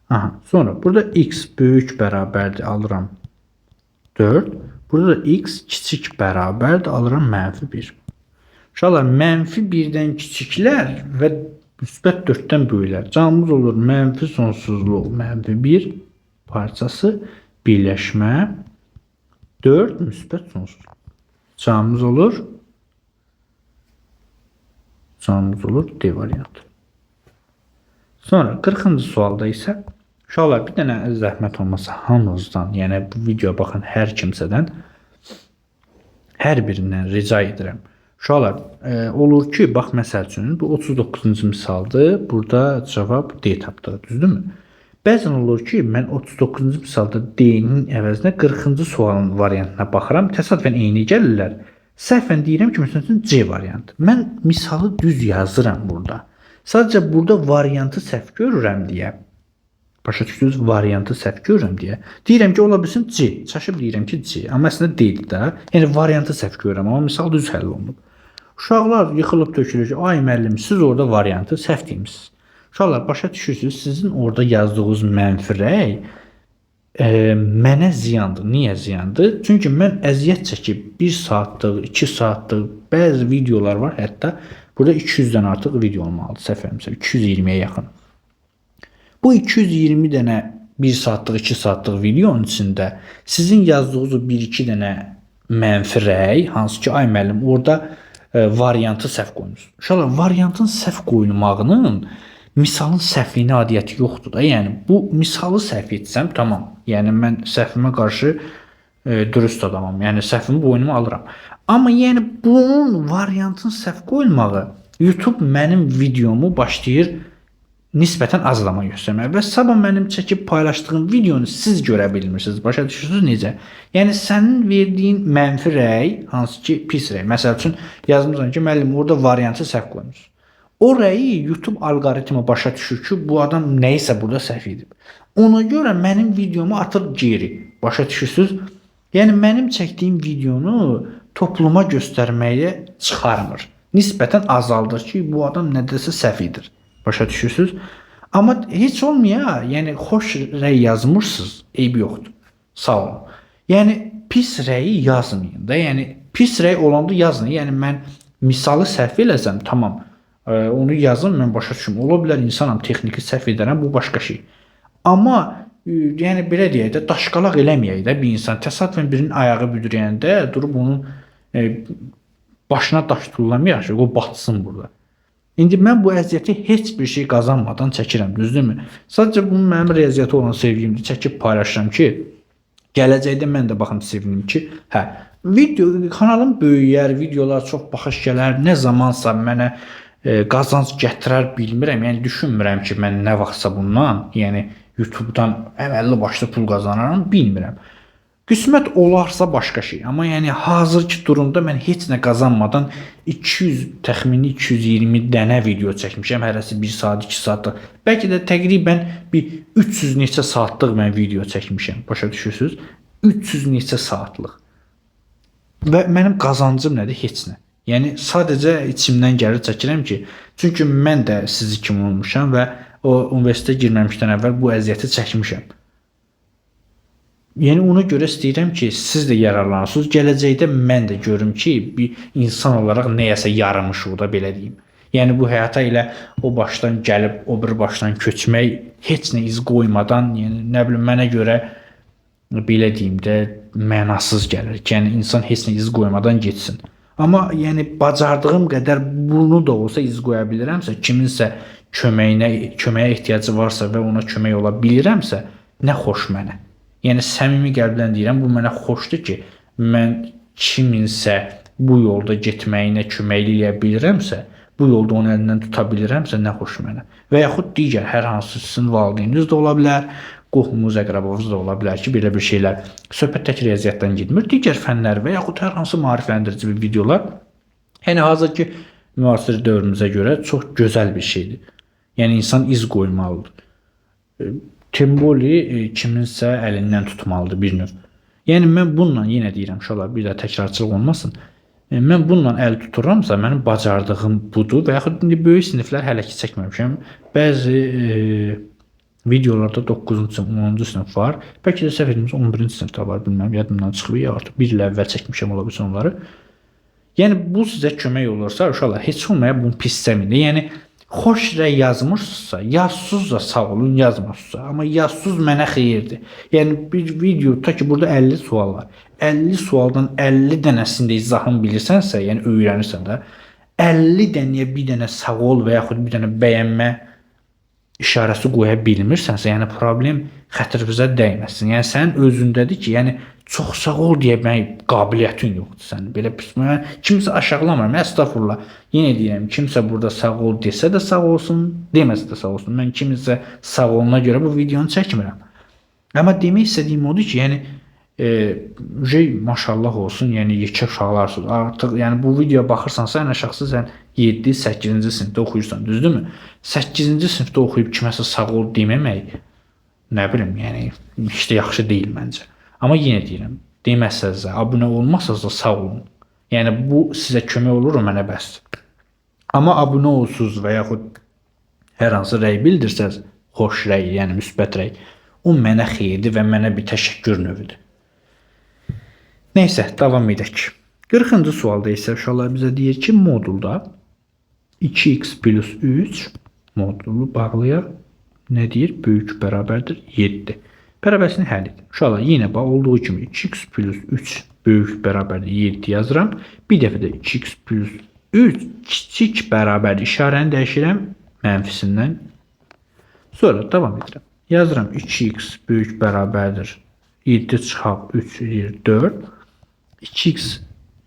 Aha, sonra burada x böyük bərabərdir alıram 4. Burada da x kiçik bərabərdir alıram -1. Uşaqlar, -1-dən kiçiklər və müsbət 4-dən böyüklər. Cavabımız olur mənfi sonsuzluq -1 parçası birləşmə 4 müsbət sonsuzluq. Cavabımız olur D variantı. Sonra 40-cı sualda isə uşaqlar, bir dənə zəhmət olmasa hamınızdan, yəni bu videoya baxan hər kimsədən hər birindən rica edirəm. Uşaqlar, olur ki, bax məsəl üçün bu 39-cu misaldır. Burada cavab D tapdıq, düzdürmü? Bəzən olur ki, mən 39-cu misalda D-nin əvəzinə 40-cı sualın variantına baxıram. Təsadüfən eyni gəlirlər. Səhvən deyirəm ki, məsələn C variantı. Mən misalı düz yazıram burada. Sadəcə burada variantı səhv görürəm deyə. Başa düşdünüz, variantı səhv görürəm deyə. Deyirəm ki, ola bilsin C. Çaşıb deyirəm ki, C. Amma əslində deyil də. Yəni variantı səhv görürəm, amma misal düz həll olunub. Uşaqlar yıxılıb tökülür ki, ay müəllim, siz orada variantı səhv demişsiniz. Uşaqlar, başa düşürsünüz, sizin orada yazdığınız mənfi rəy mənə ziyandır. Niyə ziyandır? Çünki mən əziyyət çəkib 1 saatlıq, 2 saatlıq bəzi videolar var. Hətta burada 200-dən artıq video olmalıdır. Səhv etmirəmsə, 220-yə yaxın. Bu 220 dənə 1 saatlıq, 2 saatlıq videonun içində sizin yazdığınız 1-2 dənə mənfi rəy, hansı ki, ay müəllim, orada variantı səhv qoymusunuz. Uşaqlar, variantın səhv qoyulmağının misalın səhvliyinə adiyyəti yoxdur da. Yəni, bu misalı səhv etsəm, tamam. Yəni, mən səhvimə qarşı dürüst adamam. Yəni, səhvimi boynuma alıram. Amma yəni, bunun variantın səhv qoyulmağı YouTube mənim videomu başlayır nisbətən azlama göstərməyə və sabah mənim çəkib paylaşdığım videonu siz görə bilmirsiniz. Başa düşürsünüz necə? Yəni, sənin verdiyin mənfi rəy, hansı ki, pis rəy. Məsəl üçün, yazmışsan ki, müəllim, orada variantı səhv qoymuş. O rəyi YouTube alqoritmi başa düşür ki, bu adam nəyisə burada səhv edib. Ona görə mənim videomu atır geri. Başa düşürsüz? Yəni mənim çəkdiyim videonu topluma göstərməyə çıxarmır. Nisbətən azaldır ki, bu adam nədəsə səhv edir. Başa düşürsüz? Amma heç olmaya, yəni xoş rəy yazmırsınız, eybi yoxdur. Sağ olun. Yəni pis rəyi yazmayın da. Yəni pis rəy olanda yazın. Yəni mən misalı səhv eləsəm, tamam. Onu yazın, mən başa düşüm. Ola bilər insanam, texniki səhv edərəm, bu başqa şey. Amma yəni belə deyək də, daşqalaq eləməyək də bir insan. Təsadüfən birinin ayağı büdrəyəndə durub onun başına daş tullamayaq ki, o batsın burada. İndi mən bu əziyyəti heç bir şey qazanmadan çəkirəm, düzdürmü? Sadəcə bu mənim riyaziyyata olan sevgimdir. Çəkib paylaşıram ki, gələcəkdə mən də baxım sevinim ki, kanalım böyüyər, videolar çox baxış gələr, nə zamansa mənə qazanc gətirər bilmirəm. Yəni düşünmürəm ki, mən nə vaxtsa bundan, yəni YouTube-dan əməlli başlı pul qazanaram, bilmirəm. Qismət olarsa başqa şey. Amma yəni hazırki durumda mən heç nə qazanmadan təxmini 220 dənə video çəkmişəm. Hərəsi 1 saat, 2 saatlıq. Bəlkə də təqribən bir 300 neçə saatlıq mən video çəkmişəm. Başa düşürsüz? 300 neçə saatlıq. Və mənim qazancım nədir? Heç nə. Yəni sadəcə içimdən gəlir çəkirəm ki, çünki mən də sizi kimi olmuşam və o universitetə girməmişdən əvvəl bu əziyyəti çəkmişəm. Yəni ona görə istəyirəm ki, siz də yararlanasınız. Gələcəkdə mən də görüm ki, bir insan olaraq nəyəsə yaramışıq da, belə deyim. Yəni bu həyata elə o başdan gəlib o bir başdan köçmək heç nə iz qoymadan, yəni nə bilim mənə görə belə deyim də mənasız gəlir. Yəni insan heç nə iz qoymadan getsin. Amma yəni bacardığım qədər bunu da olsa iz qoya bilirəmsə, kiminsə köməyə ehtiyacı varsa və ona kömək ola bilirəmsə, nə xoş mənə. Yəni səmimi qəlbdən deyirəm, bu mənə xoşdur ki, mən kiminsə bu yolda getməyinə köməklik edə bilirəmsə, bu yolda onun əlindən tuta bilirəmsə, nə xoş mənə. Və yaxud digər hər hansı sizin valideyniniz də ola bilər, qohumunuz, əqrəbavız da ola bilər ki, belə bir şeylər söhbət tək riyaziyyatdan getmir. Digər fənlər və yaxud hər hansı maarifləndirici bir videolar, yəni hazırki müasir dövrümüzə görə çox gözəl bir şeydir. Yəni insan iz qoymalıdır. Temboli kiminsə əlindən tutmalıdır bir növ. Yəni mən bununla yenə deyirəm, uşaqlar bir də təkrarçılıq olmasın. Mən bununla əl tuturamsa, mənim bacardığım budur və yaxud indi böyük siniflər hələ ki çəkməmişəm. Bəzi videolarda 9-cu sinif, 10-cu sinif var. Bəlkə də səhv etmirəmsə 11-ci sinifdə var, bilmirəm, yadımdan çıxıb ya artıq bir il əvvəl çəkmişəm ola bilsin onları. Yəni bu sizə kömək olursa, uşaqlar heç olmaya bunu pis deməyin. Yəni xoş rəy yazmırsınızsa, yazsızsa sağ olun, yazmırsınızsa. Amma yazsız mənə xeyirdir. Yəni bir video, ta ki burada 50 sual var. 50 sualdan 50 dənəsində izahını bilirsənsə, yəni öyrənirsən də, 50 dənəyə bir dənə sağ ol və yaxud bir dənə bəyənmə işarəsi qoya bilmirsənsə, yəni problem xətrinizə dəyməsin. Yəni sənin özündədir ki, yəni çox sağ ol deyə qabiliyyətin yoxdur sənin. Belə pis. Kimsə aşağılamır. Mən estağfurullah. Yenə deyirəm, kimsə burada sağ ol desə də sağ olsun, deməsə də sağ olsun. Mən kiminsə sağ oluna görə bu videonu çəkmirəm. Amma demək istədiyim odur ki, yəni maşallah olsun, yəni yekə uşaqlarsınız. Artıq yəni bu videoya baxırsansa, ən aşağısı sən 7-8-ci sinifdə oxuyursan, düzdürmü? 8-ci sinifdə oxuyub kiməsə sağ ol deməmək, nə bilim, yəni heç də yaxşı deyil məncə. Amma yenə deyirəm, deməsəz də, abunə olmazsınız da sağ olun. Yəni bu sizə kömək olur, mənə bəsdir. Amma abunə olsunuz və yaxud hər hansı rəy bildirsəz, xoş rəy, yəni müsbət rəy, o mənə xeyirdir və mənə bir təşəkkür növüdür. Nəysə, davam edək. 40-cı sualda isə uşaqlar bizə deyir ki, modulda 2x plus 3 modulu bağlayaq. Nə deyir? Böyük bərabərdir 7. Bərabərçini həll edin. Uşaqlar, yenə olduğu kimi 2x plus 3 böyük bərabərdir 7 yazıram. Bir dəfə də 2x plus 3 kiçik bərabərdir işarəni dəyişirəm mənfisindən. Sonra davam edirəm. Yazıram 2x böyük bərabərdir 7 çıxaq 3 edir 4. 2x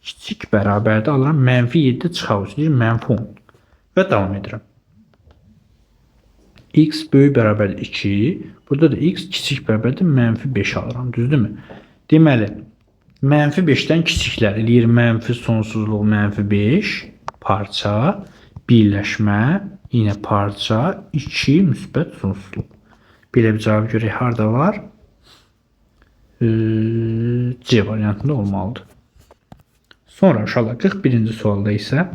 kiçik bərabərdir alıram mənfi 7 çıxaq 3 edir mənfi 10. Və davam edirəm. X böyük bərabərdir 2. Burada da x kiçik bərabərdir mənfi 5 alıram. Düzdürmü? Deməli, mənfi 5-dən kiçiklər eləyir mənfi sonsuzluq mənfi 5 parça, birləşmə, yenə parça, 2 müsbət sonsuzluq. Belə bir cavab görək, harada var? C variantında olmalıdır. Sonra uşaqlar 41-ci sualda isə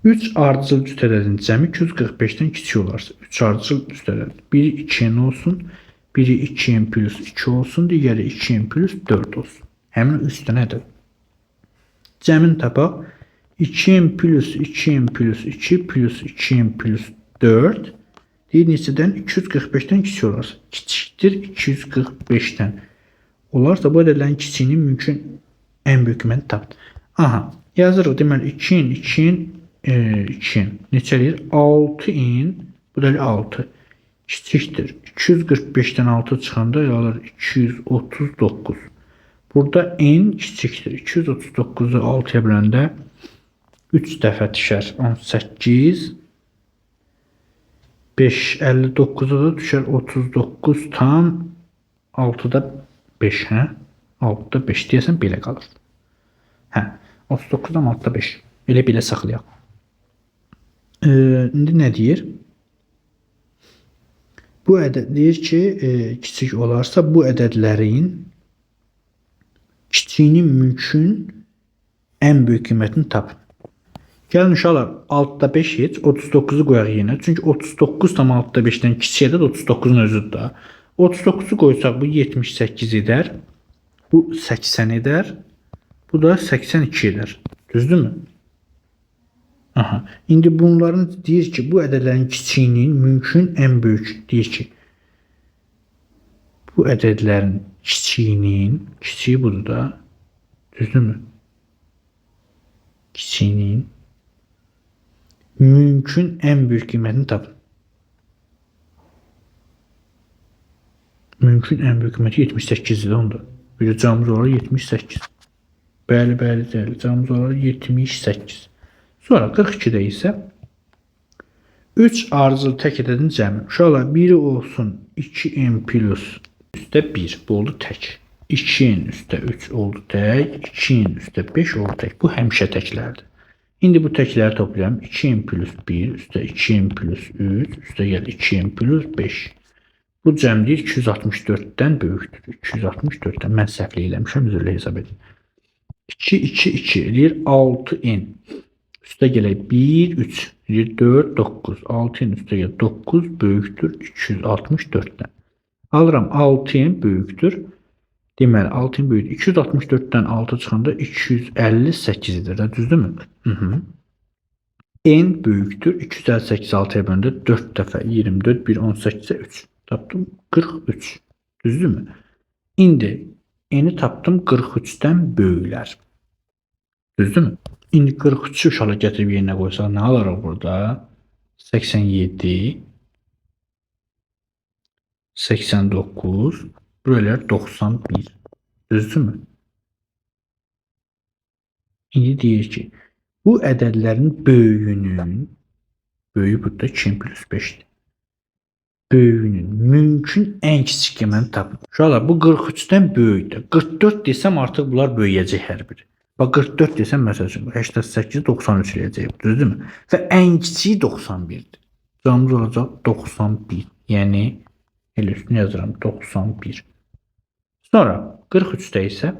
3 ardıcıl cütələrin cəmi 245-dən kiçik olarsa, 3 ardıcıl cütələrin biri 2n olsun, biri 2n plus 2 olsun, digəri 2n plus 4 olsun. Həmin üstə nədir? Cəmin tapaq. 2n plus 2n plus 2 plus 2n plus 4 deyir neçədən? 245-dən kiçik olarsa. Kiçikdir 245-dən. Olarsa bu ədədlərin kiçiyinin mümkün ən böyük qiyməti tapdı. Aha, yazırıq deməli 2-in 2-in 2-in neçə eləyir? 6-in, bu da 6 kiçikdir. 245-dən 6 çıxanda alır 239. Burada n kiçikdir. 239-u 6-ya böləndə 3 dəfə düşər 18. 5 59-a da düşər 39 tam 6-da 5, hə? 6-da 5 deyəsən belə qalır. Hə, 39-dan 6-da 5. Belə saxlayaq. İndi nə deyir? Bu ədəd deyir ki, kiçik olarsa bu ədədlərin kiçiyinin mümkün ən böyük qiymətini tapın. Gəlin uşaqlar, 6-da 5 heç 39-u qoyaq yenə. Çünki 39 tam 6-da 5-dən kiçik ədəd 39-un özüdür da. 39-u qoysaq bu 78 edər. Bu 80 edər. Bu da 82 edər. Düzdürmü? Aha. İndi bunların deyir ki, bu ədədlərin kiçiyinin mümkün ən böyük deyir ki, bu ədədlərin kiçiyinin, kiçiyi budur da, düzdürmü? Kiçiyinin mümkün ən böyük qiymətini tapın. Mümkün ən böyük qiyməti 78-dir onda. Bir də cəmimiz olar 78. Bəli, cəmimiz olar 78. Sonra 42-də isə 3 ardıcıl tək ədədin cəmi. Uşaqlar, biri olsun 2n plus üstə 1. Bu oldu tək. 2n üstə 3 oldu tək. 2n üstə 5 oldu tək. Bu həmişə təklərdir. İndi bu təkləri toplayalım. 2n plus 1 üstə 2n plus 3 üstə gəl 2n plus 5. Bu cəmdir 264-dən böyükdür. 264-dən. Mən səhvlik eləmişəm. Üzrlə hesab edin. 2, 2, 2 eləyir 6n. Üstə gələk 1, 3, 4, 9. 6-ın üstə gəl 9 böyükdür 264-dən. Alıram 6-ın böyükdür. Deməli 6-ın böyükdür. 264-dən 6 çıxanda 258-dir. Düzdürmü? N böyükdür. 258 6-ya böləndə 4 dəfə 24, 1, 18-ə 3. Tapdım 43. Düzdürmü? İndi N'i tapdım 43-dən böyüklər. Düzdürmü? İndi 43-ü uşaqla gətirib yerinə qoysaq nə alarıq burada? 87, 89, buraya 91. Düzdürmü? İndi deyir ki, bu ədədlərin böyüyünün, böyüyü burada 2 plus 5'dir. Böyüyünün mümkün ən kiçik qiyməti tapın. Uşaqlar, bu 43-dən böyükdür. 44 desəm artıq bunlar böyüyəcək hər biri. Bax 44 desəm məsəl üçün 88 93 eləyəcək, düzdürmü? Və ən kiçiyi 91-dir. Cavabımız olacaq 91. Yəni elə üstünü yazıram 91. Sonra 43-də isə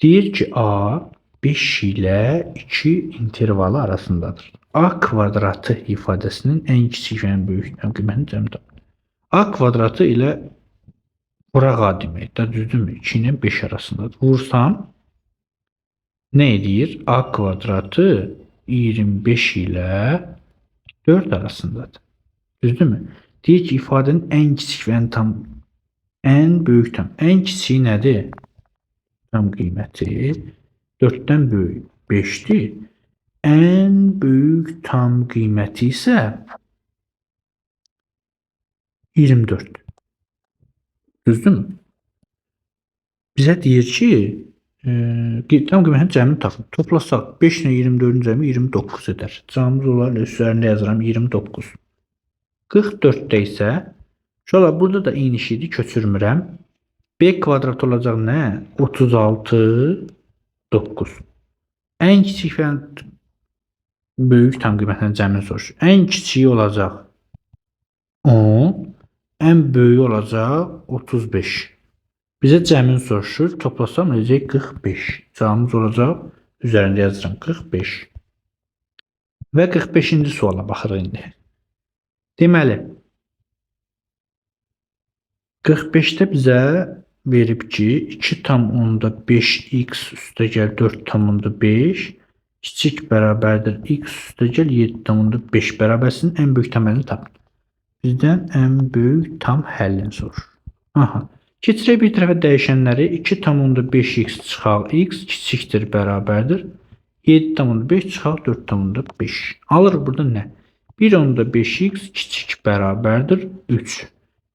deyir ki, A 5 ilə 2 intervalı arasındadır. A kvadratı ifadəsinin ən kiçik və ən böyük qiymətini cəmi tapın. A kvadratı ilə bura deməkdir, düzdürmü? 2 ilə 5 arasındadır. Vursam nə edir? A kvadratı 25 ilə 4 arasındadır. Düzdürmü? Deyir ki, ifadənin ən kiçik və ən böyük tam. Ən kiçiyi nədir? Tam qiyməti 4-dən böyük 5'dir. Ən böyük tam qiyməti isə 24'dür. Düzdürmü? Bizə deyir ki, tam qiymətinin cəmini tapın. Toplasaq 5 ilə 24-ün cəmi 29 edər. Cəmimiz olar, üzərində yazıram 29. 44-də isə şöyle burada da eyni şeyi köçürmürəm. B kvadrat olacaq nə? 36 9. Ən kiçik və böyük tam qiymətinin cəmini soruşur. Ən kiçiyi olacaq 10, ən böyüyü olacaq 35. Bizə cəmin soruşur. Toplasam necə 45. Cavabımız olacaq üzərində yazıram 45. Və 45-ci suala baxırıq indi. Deməli 45-də bizə verib ki 2,5 x üstəgəl 4,5 kiçik bərabərdir x üstəgəl 7,5 bərabərsinin ən böyük təməlini tapın. Bizdən ən böyük tam həllini soruşur. Aha. Keçirək bir tərəfə dəyişənləri 2,5x çıxaq x kiçikdir bərabərdir 7,5 çıxaq 4,5. Alırıq burada nə? 1,5x kiçik bərabərdir 3.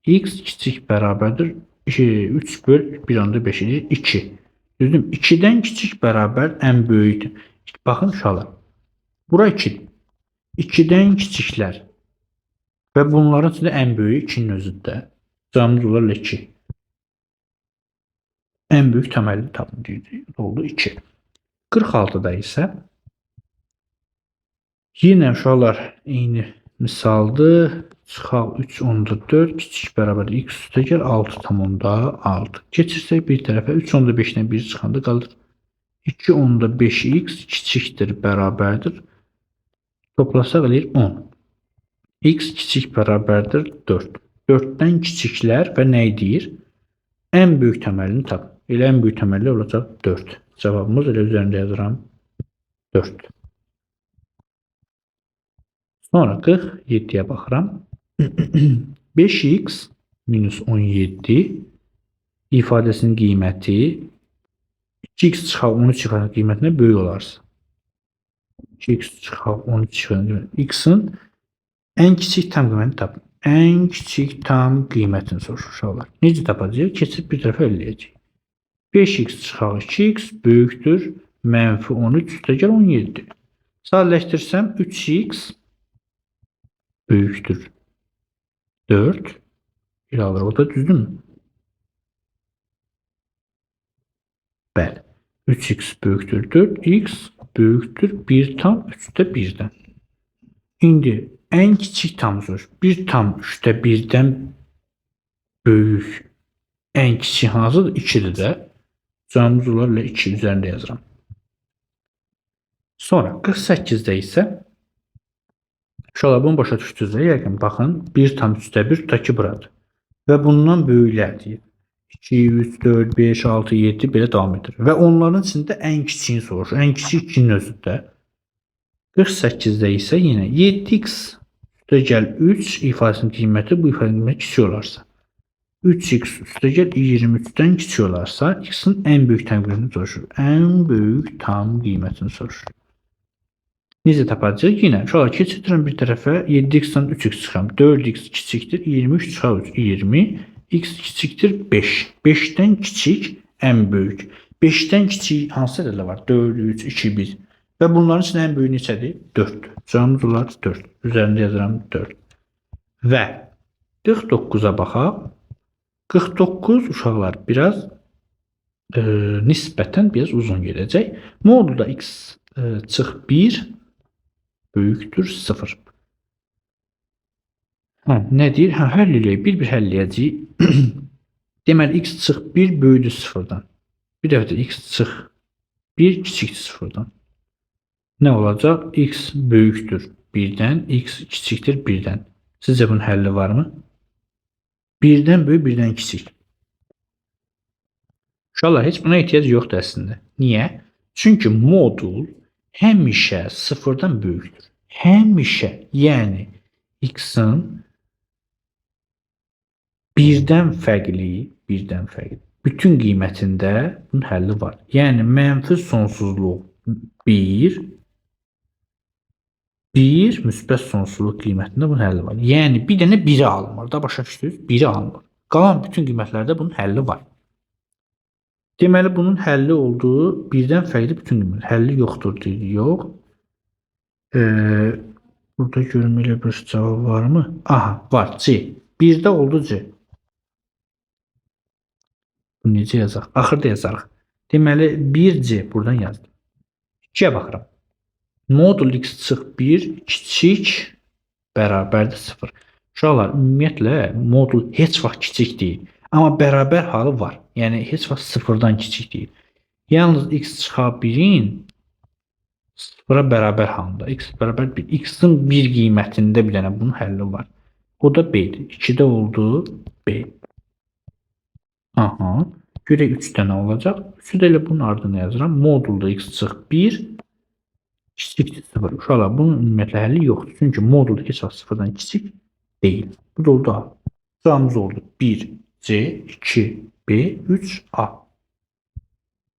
X kiçik bərabərdir 3 böl 1,5 edir 2. Düzdür? 2-dən kiçik bərabər ən böyükdür. Baxın uşaqlar. Bura 2. 2-dən kiçiklər və bunların içində ən böyüyü 2-nin özüdür. Cavabımız olar 2. Ən böyük təməlli tapın deyildi. Oldu 2. 46-da isə yenə uşaqlar eyni misaldır. Çıxaq 3,4 kiçik bərabər x üstəgəl 6,6. Keçirsək bir tərəfə 3,5-dən 1 çıxanda qalır. 2,5x kiçikdir bərabərdir. Toplasaq eləyir 10. X kiçik bərabərdir 4. 4-dən kiçiklər və nə edir? Ən böyük təməlini tap. Elə ən böyük təməlli olacaq 4. Cavabımız elə üzərində yazıram 4. Sonra 47-yə baxıram. 5x minus 17 ifadəsinin qiyməti 2x çıxaq 13 çıxaq qiymətinə böyük olarsa. 2x çıxaq 13 çıxaq x-in ən kiçik tam qiymətini tapın. Ən kiçik tam qiymətini soruşur uşaqlar. Necə tapacağıq? Keçib bir tərəfə ələyəcəyik. 5x çıxaq 2x böyükdür mənfi 13 üstəgəl 17. Sadələşdirsəm 3x böyükdür 4. Bir alır. O da düzdür mü? Bəli. 3x böyükdür 4. X böyükdür 1 tam 3'də 1'dən. İndi ən kiçik tam soruş. 1 tam 3'də 1'dən böyük ən kiçik hansıdır? 2'dir də. Cavabımız olarla 2 üzərində yazıram. Sonra 48'də isə uşaqlar bunu başa düşdünüzsə, yəqin baxın 1 tam 3'də 1 tutaq buradır. Və bundan böyüklər deyir. 2, 3, 4, 5, 6, 7 belə davam edir. Və onların içində ən kiçiyini soruşur. Ən kiçik 2'nin özündə. 48'də isə yenə 7x üstəgəl 3 ifadəsinin qiyməti bu ifadənin qiyməti kiçik olarsa. 3x üstəgəl 23'dən kiçik olarsa x'in ən böyük tam qiymətini soruşur. Ən böyük tam qiymətini soruşur. Necə tapacağıq? Yenə uşaqlar keçirdirəm bir tərəfə 7x-dən 3x çıxıram. 4x kiçikdir 23 çıxaq 3 20. X kiçikdir 5. 5'dən kiçik ən böyük. 5'dən kiçik hansı ədədlər var? 4, 3, 2, 1. Və bunların içində ən böyük neçədir? 4. Cavabımız olar 4. Üzərində yazıram 4. Və 49'a baxaq. 49 uşaqlar biraz nisbətən biraz uzun gedəcək. Modulda x çıx 1 böyükdür 0. Nə deyir? Həll eləyək. Bir həll eləyəcəyik. Deməli x çıx 1 böyükdür 0-dan. Bir dəfə də x çıx 1 kiçikdir 0-dan. Nə olacaq? X böyükdür 1-dən, x kiçikdir 1-dən. Sizcə bunun həlli varmı? 1-dən böyük, 1-dən kiçik. Uşaqlar heç buna ehtiyac yoxdur əslində. Niyə? Çünki modul həmişə 0-dan böyükdür. Həmişə. Yəni x-in 1-dən fərqli, bütün qiymətində bunun həlli var. Yəni mənfi sonsuzluq 1, müsbət sonsuzluq qiymətində bunun həlli var. Yəni bir dənə 1'i alınmır da, başa düşdünüz? 1'i alınmır. Qalan bütün qiymətlərdə bunun həlli var. Deməli bunun həlli olduğu 1'dən fərqli bütün qiymətlər. Həlli yoxdur deyilir. Yox. Burada görüm elə bir cavab varmı? Aha, var. C. 1'də oldu C. Bunu necə yazaq? Axırda yazarıq. Deməli 1C buradan yazdım. 2'yə baxıram. Modul x çıx 1 kiçik bərabərdir 0. Uşaqlar, ümumiyyətlə modul heç vaxt kiçik deyil. Amma bərabər halı var. Yəni heç vaxt sıfırdan kiçik deyil. Yalnız x çıxa 1-in sıfıra bərabər halında. X bərabər 1. X-in 1 qiymətində bir dənə bunun həlli var. O da B-dir. 2-də oldu B. Aha. Görək 3-də nə olacaq? 3-ü də elə bunun ardına yazıram. Modulda x çıx 1 kiçikdir 0. Uşaqlar, bunun ümumiyyətlə həlli yoxdur. Çünki modulda heç vaxt sıfırdan kiçik deyil. Bu da oldu A. Sıramız oldu 1 C, 2 B, 3 A.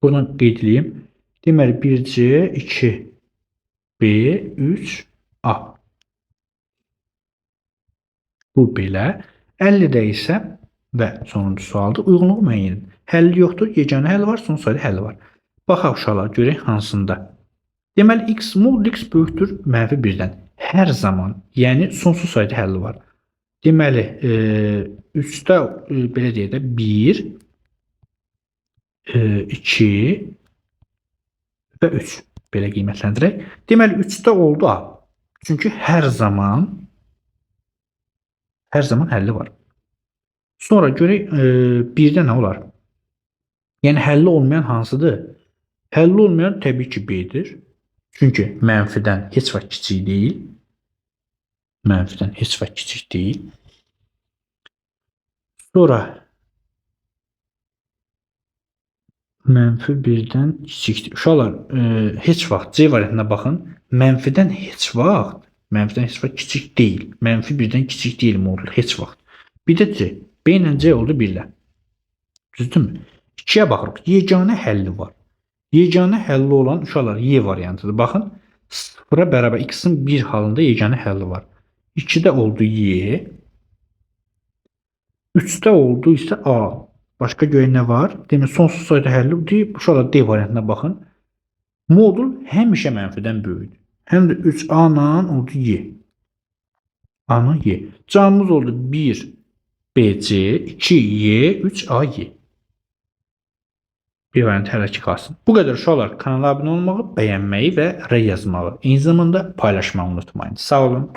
Buradan qeyd edeyim. Deməli 1 C, 2 B, 3 A. Bu belə. 50-də isə və sonuncu sualdır. Uyğunluq müəyyən edin. Həlli yoxdur. Yeganə həlli var, son sayda həlli var. Baxaq uşaqlar, görək hansında. Deməli x mod x böyükdür -1-dən. Hər zaman, yəni sonsuz sayda həlli var. Deməli 3-də belə deyək də 1 2 və 3 belə qiymətləndirək. Deməli 3-də oldu A. Çünki hər zaman həlli var. Sonra görək 1-də nə olar? Yəni həlli olmayan hansıdır? Həlli olmayan təbii ki B-dir. Çünki mənfidən heç vaxt kiçik deyil. Mənfidən heç vaxt kiçik deyil. Sonra -1-dən kiçikdir. Uşaqlar, heç vaxt C variantına baxın. Mənfidən heç vaxt kiçik deyil. -1-dən kiçik deyil modul heç vaxt. Bir də C. B ilə C oldu 1-lə. Düzdürmü? 2-yə baxırıq. Yeganə həlli var. Yeganə həlli olan uşaqlar Y variantıdır. Baxın, 0-a bərabər x-in 1 halında yeganə həlli var. 2-də oldu Y. 3-də oldu isə A. Başqa görək nə var? Demək, sonsuz sayda həlli deyib. Uşaqlar D variantına baxın. Modul həmişə mənfidən böyükdür. Həm də 3A ilə oldu Y. A-nın Y. Cavabımız oldu 1 BC, 2 Y, 3 A Y. Bir variant hələ ki qalsın. Bu qədər uşaqlar. Kanala abunə olmağı, bəyənməyi və rəy yazmağı, eyni zamanda paylaşmağı unutmayın. Sağ olun.